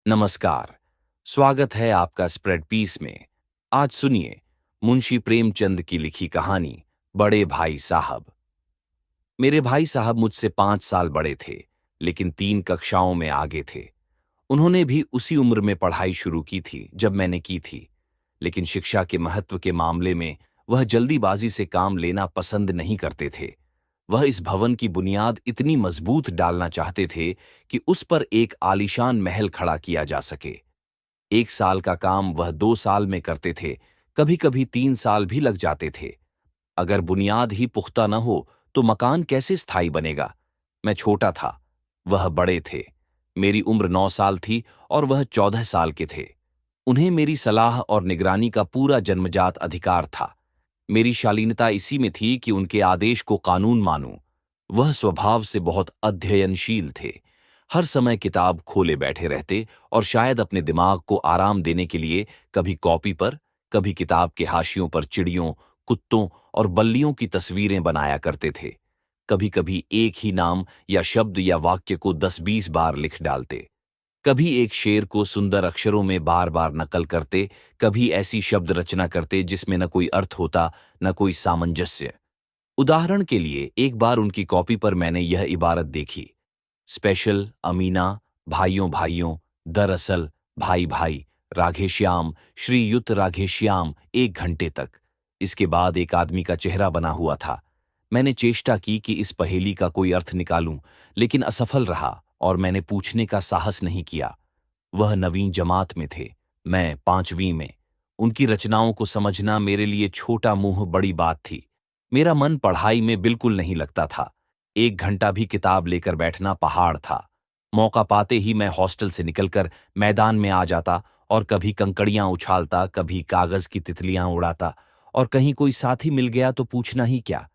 नमस्कार। स्वागत है आपका स्प्रेड पीस में। आज सुनिए मुंशी प्रेमचंद की लिखी कहानी बड़े भाई साहब। मेरे भाई साहब मुझसे 5 साल बड़े थे, लेकिन 3 कक्षाओं में आगे थे। उन्होंने भी उसी उम्र में पढ़ाई शुरू की थी जब मैंने की थी, लेकिन शिक्षा के महत्व के मामले में वह जल्दीबाजी से काम लेना पसंद नहीं करते थे। वह इस भवन की बुनियाद इतनी मजबूत डालना चाहते थे कि उस पर एक आलीशान महल खड़ा किया जा सके। 1 साल का काम वह 2 साल में करते थे, कभी-कभी 3 साल भी लग जाते थे। अगर बुनियाद ही पुख्ता न हो, तो मकान कैसे स्थायी बनेगा? मैं छोटा था, वह बड़े थे। मेरी उम्र 9 साल थी और वह 14 साल के थे। उन्हें मेरी सलाह और निगरानी का पूरा जन्मजात अधिकार था। मेरी शालीनता इसी में थी कि उनके आदेश को कानून मानूं। वह स्वभाव से बहुत अध्ययनशील थे। हर समय किताब खोले बैठे रहते और शायद अपने दिमाग को आराम देने के लिए कभी कॉपी पर, कभी किताब के हाशियों पर चिड़ियों, कुत्तों और बल्लियों की तस्वीरें बनाया करते थे। कभी-कभी एक ही नाम या शब्द या वाक्य को 10-20 बार लिख डालते। कभी एक शेर को सुंदर अक्षरों में बार-बार नकल करते, कभी ऐसी शब्द रचना करते जिसमें न कोई अर्थ होता, न कोई सामंजस्य। उदाहरण के लिए एक बार उनकी कॉपी पर मैंने यह इबारत देखी: स्पेशल, अमीना, भाइयों भाइयों, दरअसल, भाई भाई, राधेश्याम, श्रीयुत राधेश्याम, 1 घंटे तक। इसके बाद एक आदमी का चेहरा बना हुआ था। मैंने चेष्टा की कि इस पहेली का कोई अर्थ निकालूं, लेकिन असफल रहा और मैंने पूछने का साहस नहीं किया। वह नवीन जमात में थे, मैं 5वीं में। उनकी रचनाओं को समझना मेरे लिए छोटा मुंह बड़ी बात थी। मेरा मन पढ़ाई में बिल्कुल नहीं लगता था। 1 घंटा भी किताब लेकर बैठना पहाड़ था। मौका पाते ही मैं हॉस्टल से निकलकर मैदान में आ जाता और कभी कंकड़ियां उछालता, कभी कागज की तितलियां उड़ाता, और कहीं कोई साथी मिल गया तो पूछना ही क्या।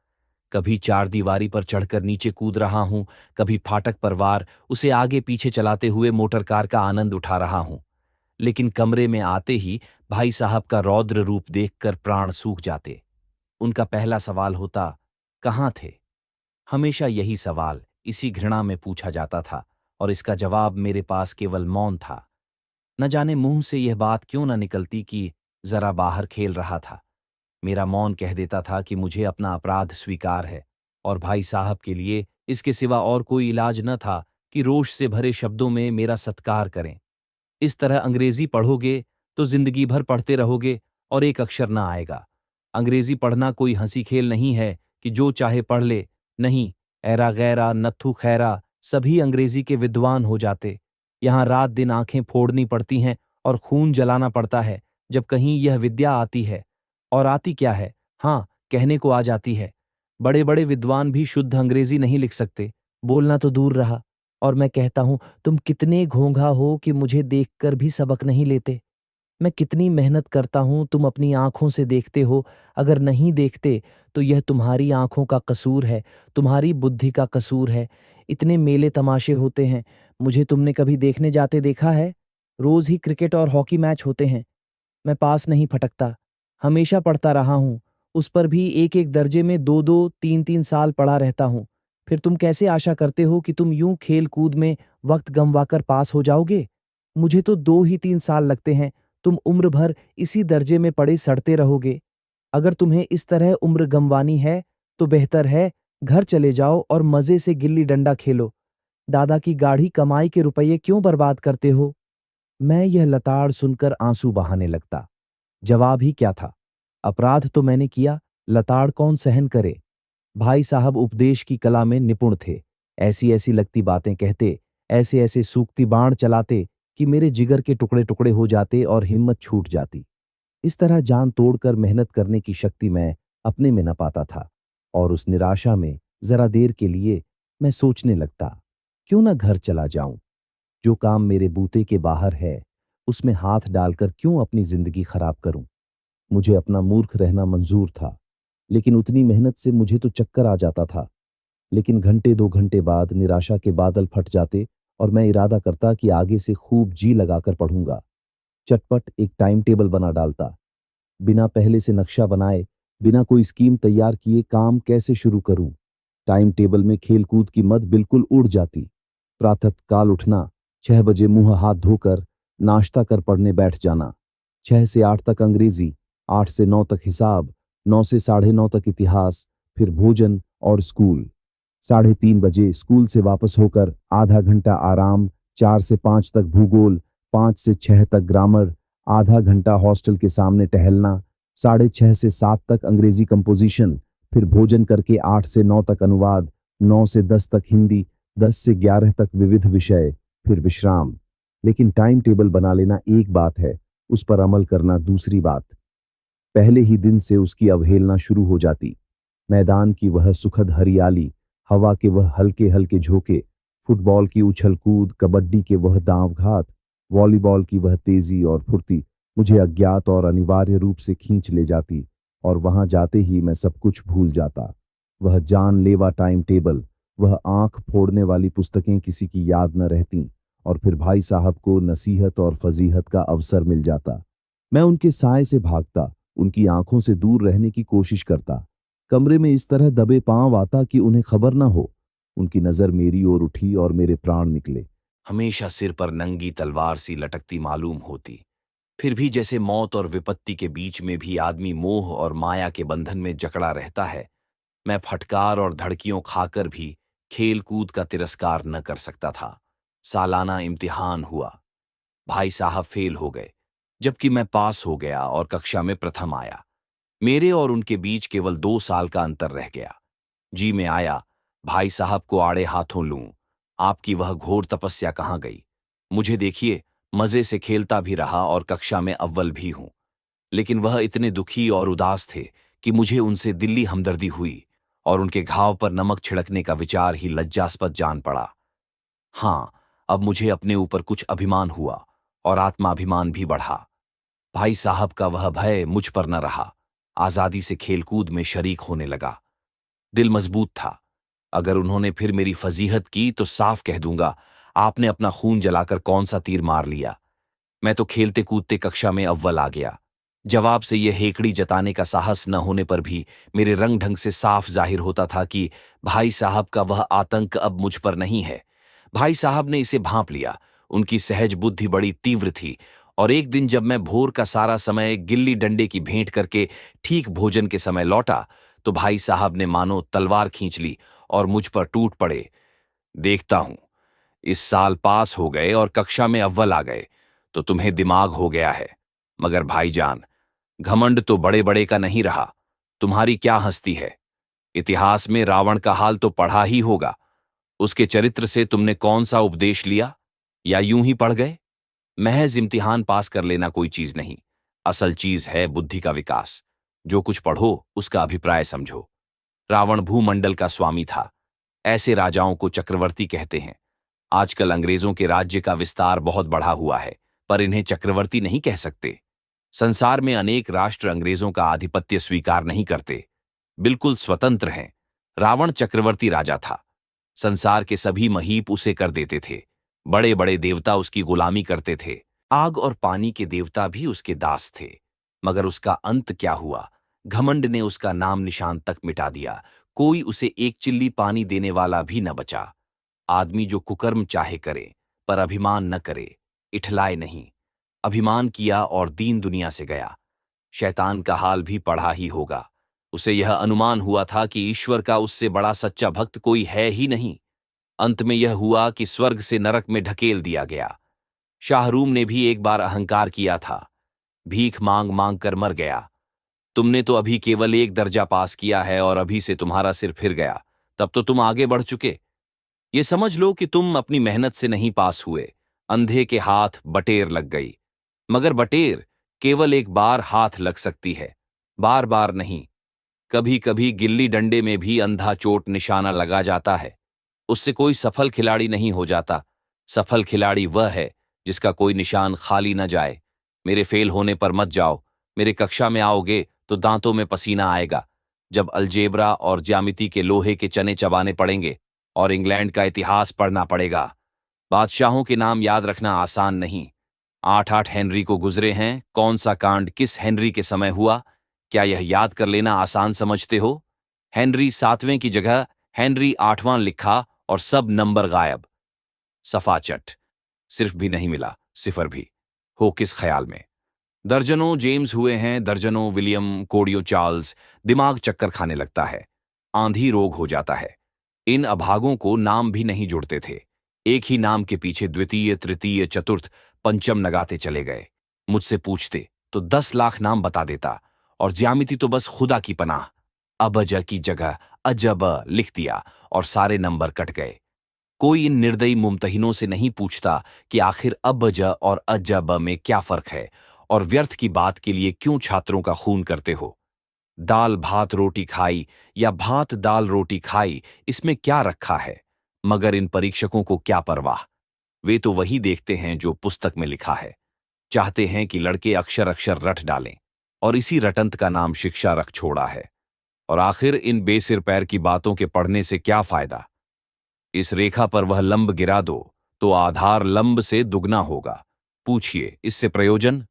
कभी चारदीवारी पर चढ़कर नीचे कूद रहा हूं, कभी फाटक पर वार उसे आगे पीछे चलाते हुए मोटर कार का आनंद उठा रहा हूं। लेकिन कमरे में आते ही भाई साहब का रौद्र रूप देखकर प्राण सूख जाते। उनका पहला सवाल होता, कहाँ थे? हमेशा यही सवाल इसी घृणा में पूछा जाता था, और इसका जवाब मेरे पास केवल मौन था। न जाने मुंह से यह बात क्यों न निकलती कि जरा बाहर खेल रहा था। मेरा मौन कह देता था कि मुझे अपना अपराध स्वीकार है, और भाई साहब के लिए इसके सिवा और कोई इलाज न था कि रोष से भरे शब्दों में मेरा सत्कार करें। इस तरह अंग्रेजी पढ़ोगे तो जिंदगी भर पढ़ते रहोगे और एक अक्षर ना आएगा। अंग्रेजी पढ़ना कोई हंसी खेल नहीं है कि जो चाहे पढ़ ले। नहीं, ऐरा गैरा नत्थु खैरा सभी अंग्रेजी के विद्वान हो जाते। यहाँ रात दिन आंखें फोड़नी पड़ती हैं और खून जलाना पड़ता है जब कहीं यह विद्या आती है। और आती क्या है, हाँ, कहने को आ जाती है। बड़े बड़े विद्वान भी शुद्ध अंग्रेजी नहीं लिख सकते, बोलना तो दूर रहा। और मैं कहता हूं, तुम कितने घोंघा हो कि मुझे देखकर भी सबक नहीं लेते। मैं कितनी मेहनत करता हूं, तुम अपनी आंखों से देखते हो। अगर नहीं देखते तो यह तुम्हारी आंखों का कसूर है, तुम्हारी बुद्धि का कसूर है। इतने मेले तमाशे होते हैं, मुझे तुमने कभी देखने जाते देखा है? रोज ही क्रिकेट और हॉकी मैच होते हैं। मैं पास नहीं फटकता, हमेशा पढ़ता रहा हूं। उस पर भी एक एक दर्जे में 2-2, 3-3 साल पढ़ा रहता हूं। फिर तुम कैसे आशा करते हो कि तुम यूं खेल कूद में वक्त गंवाकर पास हो जाओगे? मुझे तो 2 ही 3 साल लगते हैं। तुम उम्र भर इसी दर्जे में पड़े सड़ते रहोगे। अगर तुम्हें इस तरह उम्र गंवानी है तो बेहतर है घर चले जाओ और मजे से गिल्ली डंडा खेलो। दादा की गाढ़ी कमाई के रुपये क्यों बर्बाद करते हो? मैं यह लताड़ सुनकर आंसू बहाने लगता। जवाब ही क्या था? अपराध तो मैंने किया, लताड़ कौन सहन करे? भाई साहब उपदेश की कला में निपुण थे। ऐसी ऐसी लगती बातें कहते, ऐसे ऐसे सूक्ति बाण चलाते कि मेरे जिगर के टुकड़े टुकड़े हो जाते और हिम्मत छूट जाती। इस तरह जान तोड़कर मेहनत करने की शक्ति मैं अपने में न पाता था, और उस निराशा में जरा देर के लिए मैं सोचने लगता, क्यों न घर चला जाऊं? जो काम मेरे बूते के बाहर है, उसमें हाथ डालकर क्यों अपनी जिंदगी खराब करूं? मुझे अपना मूर्ख रहना मंजूर था, लेकिन उतनी मेहनत से मुझे तो चक्कर आ जाता था। लेकिन घंटे 2 घंटे बाद निराशा के बादल फट जाते और मैं इरादा करता कि आगे से खूब जी लगाकर पढ़ूंगा। चटपट एक टाइम टेबल बना डालता। बिना पहले से नक्शा बनाए, बिना कोई स्कीम तैयार किए काम कैसे शुरू करूं? टाइम टेबल में खेलकूद की मद बिल्कुल उड़ जाती। प्रातःकाल उठना, 6 बजे मुंह हाथ धोकर नाश्ता कर पढ़ने बैठ जाना। 6 से 8 तक अंग्रेजी, 8 से 9 तक हिसाब, 9 से 9:30 तक इतिहास, फिर भोजन और स्कूल। 3:30 बजे स्कूल से वापस होकर आधा घंटा आराम, 4 से 5 तक भूगोल, 5 से 6 तक ग्रामर, आधा घंटा हॉस्टल के सामने टहलना, 6:30 से 7 तक अंग्रेजी कंपोजिशन, फिर भोजन करके 8 से 9 तक अनुवाद, 9 से 10 तक हिंदी, 10 से 11 तक विविध विषय, फिर विश्राम। लेकिन टाइम टेबल बना लेना एक बात है, उस पर अमल करना दूसरी बात। पहले ही दिन से उसकी अवहेलना शुरू हो जाती। मैदान की वह सुखद हरियाली, हवा के वह हल्के हल्के झोंके, फुटबॉल की उछल कूद, कबड्डी के वह दांव घात, वॉलीबॉल की वह तेजी और फुर्ती मुझे अज्ञात और अनिवार्य रूप से खींच ले जाती, और वहां जाते ही मैं सब कुछ भूल जाता। वह जानलेवा टाइम टेबल, वह आंख फोड़ने वाली पुस्तकें किसी की याद न रहती, और फिर भाई साहब को नसीहत और फजीहत का अवसर मिल जाता। मैं उनके साय से भागता, उनकी आंखों से दूर रहने की कोशिश करता, कमरे में इस तरह दबे पांव आता कि उन्हें खबर ना हो। उनकी नजर मेरी ओर उठी और मेरे प्राण निकले। हमेशा सिर पर नंगी तलवार सी लटकती मालूम होती। फिर भी जैसे मौत और विपत्ति के बीच में भी आदमी मोह और माया के बंधन में जकड़ा रहता है, मैं फटकार और धड़कियों खाकर भी खेल कूद का तिरस्कार न कर सकता था। सालाना इम्तिहान हुआ। भाई साहब फेल हो गए, जबकि मैं पास हो गया और कक्षा में प्रथम आया। मेरे और उनके बीच केवल 2 साल का अंतर रह गया। जी में आया भाई साहब को आड़े हाथों लूं। आपकी वह घोर तपस्या कहाँ गई? मुझे देखिए, मजे से खेलता भी रहा और कक्षा में अव्वल भी हूं। लेकिन वह इतने दुखी और उदास थे कि मुझे उनसे दिली हमदर्दी हुई, और उनके घाव पर नमक छिड़कने का विचार ही लज्जास्पद जान पड़ा। हाँ, अब मुझे अपने ऊपर कुछ अभिमान हुआ और आत्माभिमान भी बढ़ा। भाई साहब का वह भय मुझ पर न रहा। आजादी से खेलकूद में शरीक होने लगा। दिल मजबूत था। अगर उन्होंने फिर मेरी फजीहत की तो साफ कह दूंगा, आपने अपना खून जलाकर कौन सा तीर मार लिया। मैं तो खेलते कूदते कक्षा में अव्वल आ गया। जवाब से यह हेकड़ी जताने का साहस न होने पर भी मेरे रंग ढंग से साफ जाहिर होता था कि भाई साहब का वह आतंक अब मुझ पर नहीं है। भाई साहब ने इसे भांप लिया। उनकी सहज बुद्धि बड़ी तीव्र थी, और एक दिन जब मैं भोर का सारा समय गिल्ली डंडे की भेंट करके ठीक भोजन के समय लौटा, तो भाई साहब ने मानो तलवार खींच ली और मुझ पर टूट पड़े। देखता हूं, इस साल पास हो गए और कक्षा में अव्वल आ गए, तो तुम्हें दिमाग हो गया है। मगर भाईजान, घमंड तो बड़े बड़े का नहीं रहा। तुम्हारी क्या हस्ती है? इतिहास में रावण का हाल तो पढ़ा ही होगा। उसके चरित्र से तुमने कौन सा उपदेश लिया, या यूं ही पढ़ गए? महज इम्तिहान पास कर लेना कोई चीज नहीं। असल चीज है बुद्धि का विकास। जो कुछ पढ़ो उसका अभिप्राय समझो। रावण भूमंडल का स्वामी था। ऐसे राजाओं को चक्रवर्ती कहते हैं। आजकल अंग्रेजों के राज्य का विस्तार बहुत बढ़ा हुआ है, पर इन्हें चक्रवर्ती नहीं कह सकते। संसार में अनेक राष्ट्र अंग्रेजों का आधिपत्य स्वीकार नहीं करते, बिल्कुल स्वतंत्र हैं। रावण चक्रवर्ती राजा था। संसार के सभी महीप उसे कर देते थे। बड़े बड़े देवता उसकी गुलामी करते थे। आग और पानी के देवता भी उसके दास थे। मगर उसका अंत क्या हुआ? घमंड ने उसका नाम निशान तक मिटा दिया। कोई उसे एक चिल्ली पानी देने वाला भी न बचा। आदमी जो कुकर्म चाहे करे, पर अभिमान न करे, इठलाए नहीं। अभिमान किया और दीन दुनिया से गया। शैतान का हाल भी पढ़ा ही होगा। उसे यह अनुमान हुआ था कि ईश्वर का उससे बड़ा सच्चा भक्त कोई है ही नहीं। अंत में यह हुआ कि स्वर्ग से नरक में ढकेल दिया गया। शाहरूम ने भी एक बार अहंकार किया था। भीख मांग मांग कर मर गया। तुमने तो अभी केवल एक दर्जा पास किया है और अभी से तुम्हारा सिर फिर गया। तब तो तुम आगे बढ़ चुके। ये समझ लो कि तुम अपनी मेहनत से नहीं पास हुए। अंधे के हाथ बटेर लग गई। मगर बटेर केवल एक बार हाथ लग सकती है, बार बार नहीं। कभी कभी गिल्ली डंडे में भी अंधा चोट निशाना लगा जाता है। उससे कोई सफल खिलाड़ी नहीं हो जाता। सफल खिलाड़ी वह है जिसका कोई निशान खाली न जाए। मेरे फेल होने पर मत जाओ। मेरे कक्षा में आओगे तो दांतों में पसीना आएगा। जब अलजेब्रा और ज्यामिति के लोहे के चने चबाने पड़ेंगे और इंग्लैंड का इतिहास पढ़ना पड़ेगा। बादशाहों के नाम याद रखना आसान नहीं। 8-8 हेनरी को गुजरे हैं। कौन सा कांड किस हेनरी के समय हुआ, क्या यह याद कर लेना आसान समझते हो? हेनरी 7वें की जगह हेनरी 8वां लिखा और सब नंबर गायब। सफाचट। सिर्फ भी नहीं मिला, सिफर भी। हो किस ख्याल में। दर्जनों जेम्स हुए हैं, दर्जनों विलियम कोडियो चार्ल्स। दिमाग चक्कर खाने लगता है, आंधी रोग हो जाता है। इन अभागों को नाम भी नहीं जुड़ते थे। एक ही नाम के पीछे द्वितीय, तृतीय, चतुर्थ, पंचम लगाते चले गए। मुझसे पूछते तो 10 लाख नाम बता देता, और ज्यामिति तो बस खुदा की पनाह। अबज की जगह अजब लिख दिया और सारे नंबर कट गए। कोई इन निर्दयी मुमतहिनों से नहीं पूछता कि आखिर अबज और अजब में क्या फर्क है, और व्यर्थ की बात के लिए क्यों छात्रों का खून करते हो। दाल भात रोटी खाई या भात दाल रोटी खाई, इसमें क्या रखा है। मगर इन परीक्षकों को क्या परवाह। वे तो वही देखते हैं जो पुस्तक में लिखा है। चाहते हैं कि लड़के अक्षर अक्षर रट डालें, और इसी रटंत का नाम शिक्षा रख छोड़ा है। और आखिर इन बेसिर पैर की बातों के पढ़ने से क्या फायदा। इस रेखा पर वह लंब गिरा दो तो आधार लंब से दुगना होगा। पूछिए इससे प्रयोजन।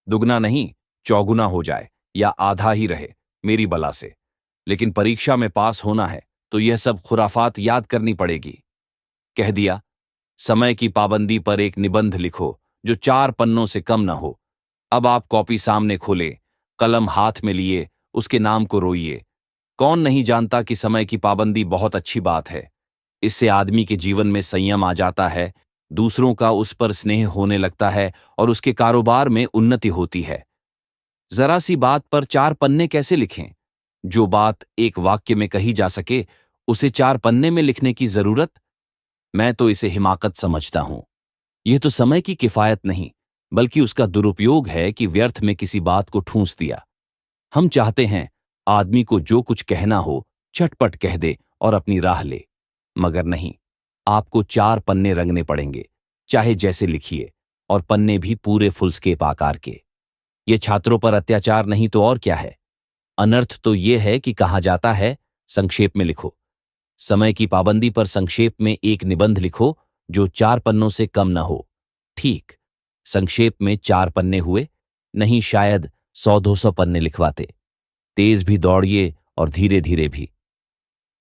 दुगना नहीं, चौगुना हो जाए या आधा ही रहे, मेरी बला से। लेकिन परीक्षा में पास होना है तो यह सब खुराफात याद करनी पड़ेगी। कह दिया, समय की पाबंदी पर एक निबंध लिखो जो 4 पन्नों से कम न हो। अब आप कॉपी सामने खोले, कलम हाथ में लिए, उसके नाम को रोइए। कौन नहीं जानता कि समय की पाबंदी बहुत अच्छी बात है। इससे आदमी के जीवन में संयम आ जाता है, दूसरों का उस पर स्नेह होने लगता है और उसके कारोबार में उन्नति होती है। जरा सी बात पर 4 पन्ने कैसे लिखें। जो बात एक वाक्य में कही जा सके उसे 4 पन्ने में लिखने की जरूरत। मैं तो इसे हिमाकत समझता हूं। यह तो समय की किफायत नहीं, बल्कि उसका दुरुपयोग है कि व्यर्थ में किसी बात को ठूंस दिया। हम चाहते हैं आदमी को जो कुछ कहना हो झटपट कह दे और अपनी राह ले। मगर नहीं, आपको 4 पन्ने रंगने पड़ेंगे, चाहे जैसे लिखिए, और पन्ने भी पूरे फुलस्केप आकार के। ये छात्रों पर अत्याचार नहीं तो और क्या है। अनर्थ तो यह है कि कहा जाता है संक्षेप में लिखो। समय की पाबंदी पर संक्षेप में एक निबंध लिखो जो 4 पन्नों से कम न हो। ठीक, संक्षेप में 4 पन्ने हुए, नहीं शायद 100-200 पन्ने लिखवाते। तेज भी दौड़िए और धीरे धीरे भी।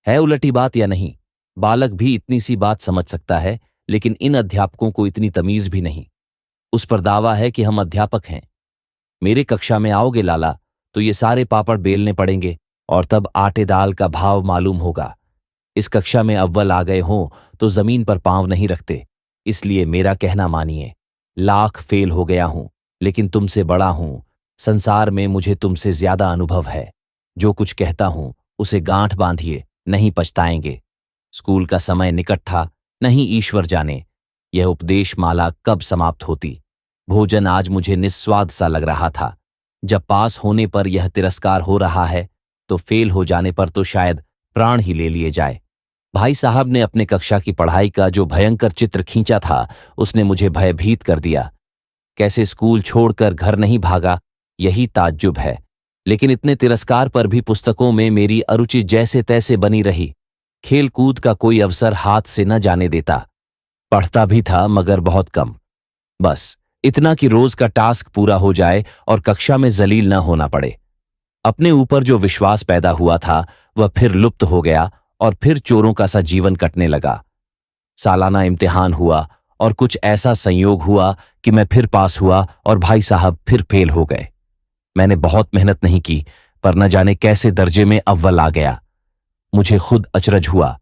है उलटी बात या नहीं। बालक भी इतनी सी बात समझ सकता है, लेकिन इन अध्यापकों को इतनी तमीज भी नहीं। उस पर दावा है कि हम अध्यापक हैं। मेरे कक्षा में आओगे लाला तो ये सारे पापड़ बेलने पड़ेंगे, और तब आटे दाल का भाव मालूम होगा। इस कक्षा में अव्वल आ गए हों तो जमीन पर पांव नहीं रखते। इसलिए मेरा कहना मानिए। लाख फेल हो गया हूं, लेकिन तुमसे बड़ा हूं। संसार में मुझे तुमसे ज्यादा अनुभव है। जो कुछ कहता हूं उसे गांठ बांधिए, नहीं पछताएंगे। स्कूल का समय निकट था, नहीं ईश्वर जाने यह उपदेश माला कब समाप्त होती। भोजन आज मुझे निस्वाद सा लग रहा था। जब पास होने पर यह तिरस्कार हो रहा है तो फेल हो जाने पर तो शायद प्राण ही ले लिए जाए। भाई साहब ने अपने कक्षा की पढ़ाई का जो भयंकर चित्र खींचा था उसने मुझे भयभीत कर दिया। कैसे स्कूल छोड़कर घर नहीं भागा, यही ताज्जुब है। लेकिन इतने तिरस्कार पर भी पुस्तकों में मेरी अरुचि जैसे तैसे बनी रही। खेल कूद का कोई अवसर हाथ से न जाने देता। पढ़ता भी था मगर बहुत कम। बस इतना कि रोज का टास्क पूरा हो जाए और कक्षा में जलील न होना पड़े। अपने ऊपर जो विश्वास पैदा हुआ था वह फिर लुप्त हो गया और फिर चोरों का सा जीवन कटने लगा। सालाना इम्तिहान हुआ और कुछ ऐसा संयोग हुआ कि मैं फिर पास हुआ और भाई साहब फिर फेल हो गए। मैंने बहुत मेहनत नहीं की, पर न जाने कैसे दर्जे में अव्वल आ गया। मुझे खुद अचरज हुआ।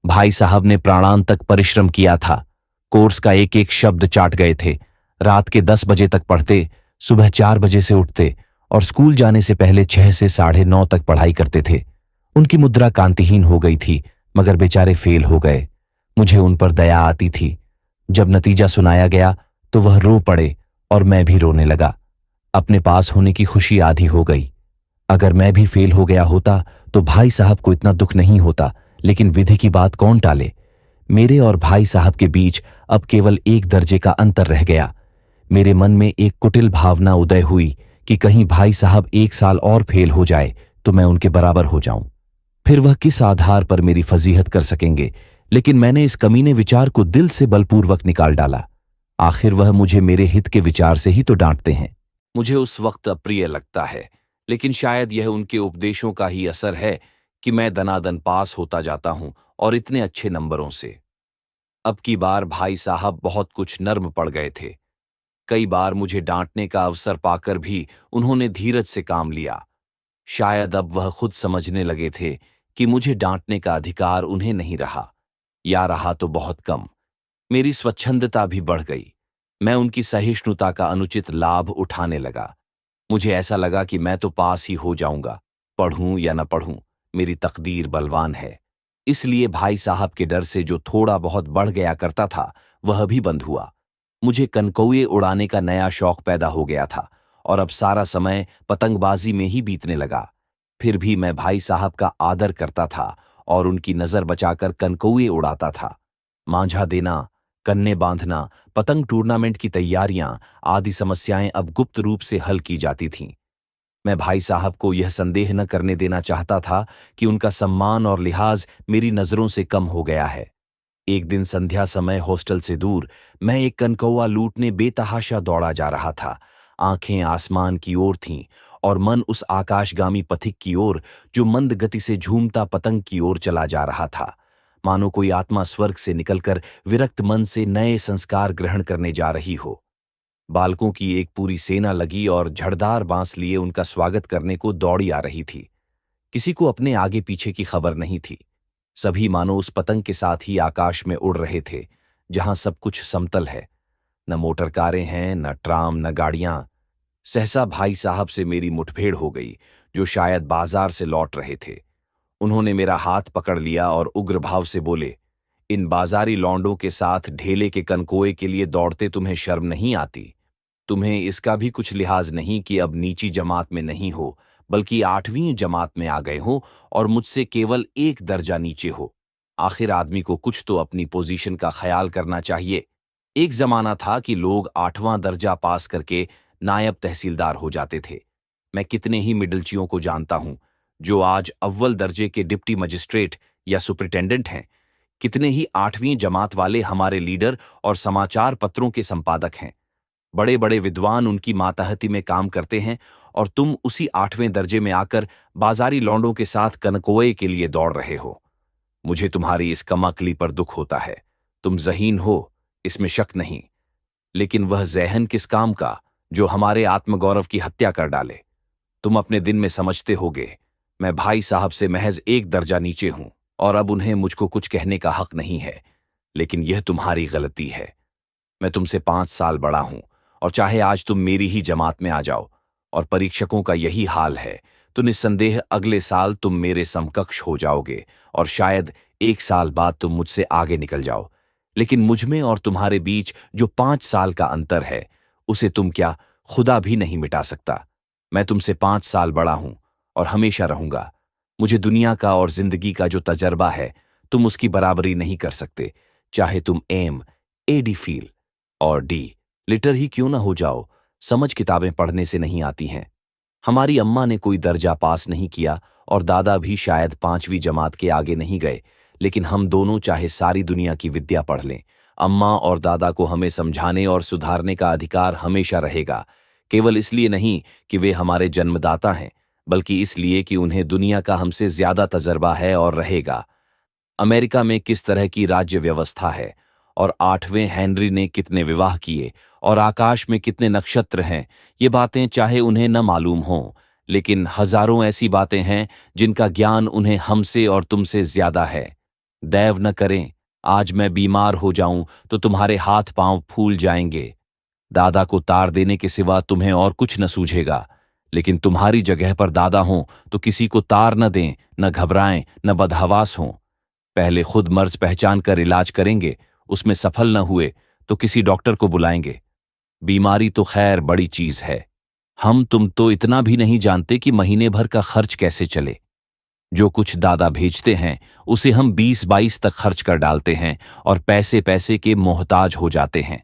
भाई साहब ने प्राणांत तक परिश्रम किया था। कोर्स का एक एक शब्द चाट गए थे। रात के 10 बजे तक पढ़ते, सुबह 4 बजे से उठते और स्कूल जाने से पहले 6 से 9:30 तक पढ़ाई करते थे। उनकी मुद्रा कांतिहीन हो गई थी, मगर बेचारे फेल हो गए। मुझे उन पर दया आती थी। जब नतीजा सुनाया गया तो वह रो पड़े और मैं भी रोने लगा। अपने पास होने की खुशी आधी हो गई। अगर मैं भी फेल हो गया होता तो भाई साहब को इतना दुख नहीं होता, लेकिन विधि की बात कौन टाले। मेरे और भाई साहब के बीच अब केवल एक दर्जे का अंतर रह गया। मेरे मन में एक कुटिल भावना उदय हुई कि कहीं भाई साहब 1 साल और फेल हो जाए तो मैं उनके बराबर हो जाऊं। फिर वह किस आधार पर मेरी फजीहत कर सकेंगे। लेकिन मैंने इस कमीने विचार को दिल से बलपूर्वक निकाल डाला। आखिर वह मुझे मेरे हित के विचार से ही तो डांटते हैं। मुझे उस वक्त अप्रिय लगता है, लेकिन शायद यह उनके उपदेशों का ही असर है कि मैं दनादन पास होता जाता हूं और इतने अच्छे नंबरों से। अब की बार भाई साहब बहुत कुछ नर्म पड़ गए थे। कई बार मुझे डांटने का अवसर पाकर भी उन्होंने धीरज से काम लिया। शायद अब वह खुद समझने लगे थे कि मुझे डांटने का अधिकार उन्हें नहीं रहा, या रहा तो बहुत कम। मेरी स्वच्छंदता भी बढ़ गई। मैं उनकी सहिष्णुता का अनुचित लाभ उठाने लगा। मुझे ऐसा लगा कि मैं तो पास ही हो जाऊंगा, पढ़ूं या न पढ़ूं, मेरी तकदीर बलवान है। इसलिए भाई साहब के डर से जो थोड़ा बहुत बढ़ गया करता था, वह भी बंद हुआ। मुझे कनकौए उड़ाने का नया शौक पैदा हो गया था और अब सारा समय पतंगबाजी में ही बीतने लगा। फिर भी मैं भाई साहब का आदर करता था और उनकी नजर बचाकर कनकौए उड़ाता था। मांझा देना, कन्ने बांधना, पतंग टूर्नामेंट की तैयारियां आदि समस्याएं अब गुप्त रूप से हल की जाती थीं। मैं भाई साहब को यह संदेह न करने देना चाहता था कि उनका सम्मान और लिहाज मेरी नजरों से कम हो गया है। एक दिन संध्या समय हॉस्टल से दूर मैं एक कनकौआ लूटने बेतहाशा दौड़ा जा रहा था। आंखें आसमान की ओर थीं और मन उस आकाशगामी पथिक की ओर जो मंद गति से झूमता पतंग की ओर चला जा रहा था। मानो कोई आत्मा स्वर्ग से निकलकर विरक्त मन से नए संस्कार ग्रहण करने जा रही हो। बालकों की एक पूरी सेना लगी और झड़दार बांस लिए उनका स्वागत करने को दौड़ी आ रही थी। किसी को अपने आगे पीछे की खबर नहीं थी। सभी मानो उस पतंग के साथ ही आकाश में उड़ रहे थे जहां सब कुछ समतल है। न मोटर कारें हैं, न ट्राम, न गाड़ियां। सहसा भाई साहब से मेरी मुठभेड़ हो गई, जो शायद बाजार से लौट रहे थे। उन्होंने मेरा हाथ पकड़ लिया और उग्र भाव से बोले, इन बाजारी लौंडों के साथ ढेले के कनकोए के लिए दौड़ते तुम्हें शर्म नहीं आती? तुम्हें इसका भी कुछ लिहाज नहीं कि अब नीची जमात में नहीं हो, बल्कि 8वीं जमात में आ गए हो और मुझसे केवल एक दर्जा नीचे हो। आखिर आदमी को कुछ तो अपनी पोजीशन का ख्याल करना चाहिए। एक जमाना था कि लोग 8वां दर्जा पास करके नायब तहसीलदार हो जाते थे। मैं कितने ही मिडलचियों को जानता हूं जो आज अव्वल दर्जे के डिप्टी मजिस्ट्रेट या सुपरिटेंडेंट हैं। कितने ही 8वीं जमात वाले हमारे लीडर और समाचार पत्रों के संपादक हैं। बड़े बड़े विद्वान उनकी मातहती में काम करते हैं और तुम उसी 8वें दर्जे में आकर बाजारी लौंडों के साथ कनकोए के लिए दौड़ रहे हो। मुझे तुम्हारी इस कमाकली पर दुख होता है। तुम ज़हीन हो, इसमें शक नहीं, लेकिन वह ज़हन किस काम का जो हमारे आत्मगौरव की हत्या कर डाले। तुम अपने दिन में समझते होगे, मैं भाई साहब से महज एक दर्जा नीचे हूं और अब उन्हें मुझको कुछ कहने का हक नहीं है। लेकिन यह तुम्हारी गलती है। मैं तुमसे 5 साल बड़ा हूं और चाहे आज तुम मेरी ही जमात में आ जाओ और परीक्षकों का यही हाल है, तो निस्संदेह अगले साल तुम मेरे समकक्ष हो जाओगे और शायद 1 साल बाद तुम मुझसे आगे निकल जाओ। लेकिन मुझमें और तुम्हारे बीच जो 5 साल का अंतर है, उसे तुम क्या खुदा भी नहीं मिटा सकता। मैं तुमसे 5 साल बड़ा हूं और हमेशा रहूंगा। मुझे दुनिया का और जिंदगी का जो तजर्बा है, तुम उसकी बराबरी नहीं कर सकते, चाहे तुम एम, एडी फील और डी लिटर ही क्यों ना हो जाओ। समझ किताबें पढ़ने से नहीं आती हैं। हमारी अम्मा ने कोई दर्जा पास नहीं किया और दादा भी शायद 5वीं जमात के आगे नहीं गए, लेकिन हम दोनों चाहे सारी दुनिया की विद्या पढ़ लें, अम्मा और दादा को हमें समझाने और सुधारने का अधिकार हमेशा रहेगा। केवल इसलिए नहीं कि वे हमारे जन्मदाता हैं, बल्कि इसलिए कि उन्हें दुनिया का हमसे ज्यादा तजर्बा है और रहेगा। अमेरिका में किस तरह की राज्य व्यवस्था है और 8वें हेनरी ने कितने विवाह किए और आकाश में कितने नक्षत्र हैं, ये बातें चाहे उन्हें न मालूम हों, लेकिन हजारों ऐसी बातें हैं जिनका ज्ञान उन्हें हमसे और तुमसे ज्यादा है। दैव न करें, आज मैं बीमार हो जाऊं तो तुम्हारे हाथ पांव फूल जाएंगे। दादा को तार देने के सिवा तुम्हें और कुछ न सूझेगा, लेकिन तुम्हारी जगह पर दादा हों तो किसी को तार न दें, न घबराएं, न बदहवास हों। पहले खुद मर्ज पहचान कर इलाज करेंगे, उसमें सफल न हुए तो किसी डॉक्टर को बुलाएंगे। बीमारी तो खैर बड़ी चीज है। हम तुम तो इतना भी नहीं जानते कि महीने भर का खर्च कैसे चले। जो कुछ दादा भेजते हैं उसे हम 20-22 तक खर्च कर डालते हैं और पैसे पैसे के मोहताज हो जाते हैं।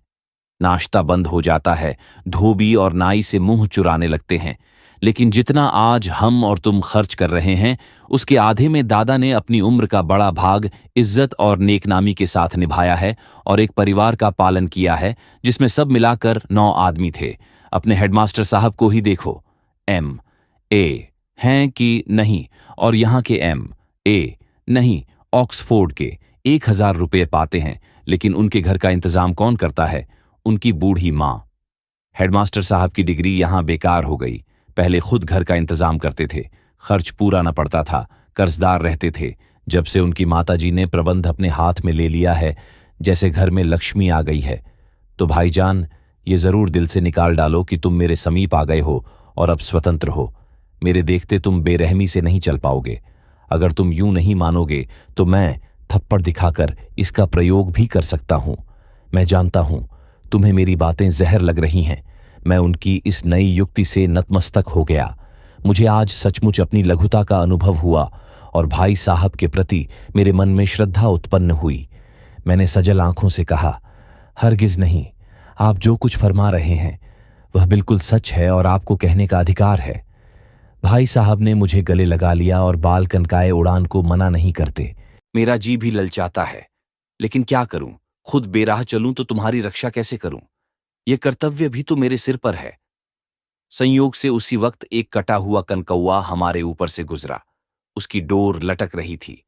नाश्ता बंद हो जाता है, धोबी और नाई से मुंह चुराने लगते हैं। लेकिन जितना आज हम और तुम खर्च कर रहे हैं, उसके आधे में दादा ने अपनी उम्र का बड़ा भाग इज्जत और नेकनामी के साथ निभाया है और एक परिवार का पालन किया है जिसमें सब मिलाकर 9 आदमी थे। अपने हेडमास्टर साहब को ही देखो, एम ए हैं कि नहीं, और यहाँ के एम ए नहीं, ऑक्सफोर्ड के 1000 रुपये पाते हैं, लेकिन उनके घर का इंतजाम कौन करता है? उनकी बूढ़ी माँ। हेडमास्टर साहब की डिग्री यहाँ बेकार हो गई। पहले खुद घर का इंतजाम करते थे, खर्च पूरा न पड़ता था, कर्जदार रहते थे। जब से उनकी माताजी ने प्रबंध अपने हाथ में ले लिया है, जैसे घर में लक्ष्मी आ गई है। तो भाईजान, ये जरूर दिल से निकाल डालो कि तुम मेरे समीप आ गए हो और अब स्वतंत्र हो। मेरे देखते तुम बेरहमी से नहीं चल पाओगे। अगर तुम यूं नहीं मानोगे तो मैं थप्पड़ दिखाकर इसका प्रयोग भी कर सकता हूं। मैं जानता हूं तुम्हें मेरी बातें जहर लग रही हैं। मैं उनकी इस नई युक्ति से नतमस्तक हो गया। मुझे आज सचमुच अपनी लघुता का अनुभव हुआ और भाई साहब के प्रति मेरे मन में श्रद्धा उत्पन्न हुई। मैंने सजल आंखों से कहा, हरगिज नहीं, आप जो कुछ फरमा रहे हैं वह बिल्कुल सच है और आपको कहने का अधिकार है। भाई साहब ने मुझे गले लगा लिया और बाल कनकाए उड़ान को मना नहीं करते। मेरा जी भी ललचाता है, लेकिन क्या करूं? खुद बेराह चलूं तो तुम्हारी रक्षा कैसे करूं? यह कर्तव्य भी तो मेरे सिर पर है। संयोग से उसी वक्त एक कटा हुआ कनकौआ हमारे ऊपर से गुजरा। उसकी डोर लटक रही थी।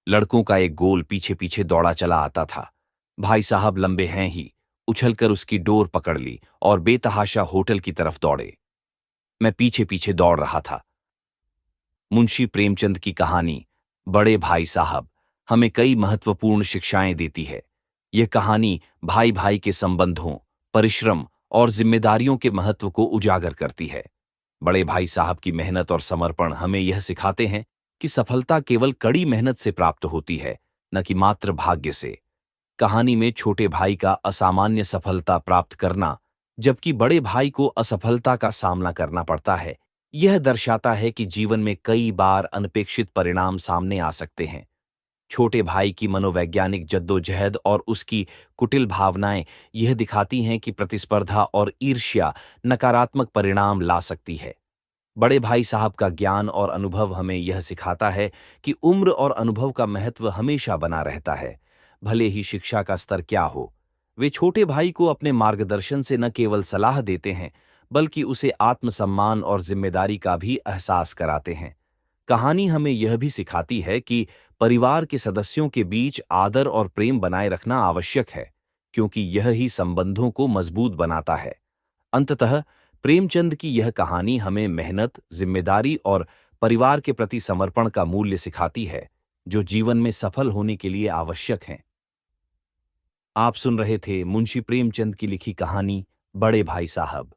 लड़कों का एक गोल पीछे पीछे दौड़ा चला आता था। भाई साहब लंबे हैं ही, उछलकर उसकी डोर पकड़ ली और बेतहाशा होटल की तरफ दौड़े। मैं पीछे पीछे दौड़ रहा था। मुंशी प्रेमचंद की कहानी बड़े भाई साहब हमें कई महत्वपूर्ण शिक्षाएं देती है। यह कहानी भाई भाई के संबंधों, परिश्रम और जिम्मेदारियों के महत्व को उजागर करती है। बड़े भाई साहब की मेहनत और समर्पण हमें यह सिखाते हैं कि सफलता केवल कड़ी मेहनत से प्राप्त होती है, न कि मात्र भाग्य से। कहानी में छोटे भाई का असामान्य सफलता प्राप्त करना, जबकि बड़े भाई को असफलता का सामना करना पड़ता है, यह दर्शाता है कि जीवन में कई बार अनपेक्षित परिणाम सामने आ सकते हैं। छोटे भाई की मनोवैज्ञानिक जद्दोजहद और उसकी कुटिल भावनाएं यह दिखाती हैं कि प्रतिस्पर्धा और ईर्ष्या नकारात्मक परिणाम ला सकती है। बड़े भाई साहब का ज्ञान और अनुभव हमें यह सिखाता है कि उम्र और अनुभव का महत्व हमेशा बना रहता है, भले ही शिक्षा का स्तर क्या हो। वे छोटे भाई को अपने मार्गदर्शन से न केवल सलाह देते हैं, बल्कि उसे आत्मसम्मान और जिम्मेदारी का भी एहसास कराते हैं। कहानी हमें यह भी सिखाती है कि परिवार के सदस्यों के बीच आदर और प्रेम बनाए रखना आवश्यक है, क्योंकि यह ही संबंधों को मजबूत बनाता है। अंततः प्रेमचंद की यह कहानी हमें मेहनत, जिम्मेदारी और परिवार के प्रति समर्पण का मूल्य सिखाती है, जो जीवन में सफल होने के लिए आवश्यक हैं। आप सुन रहे थे मुंशी प्रेमचंद की लिखी कहानी बड़े भाई साहब।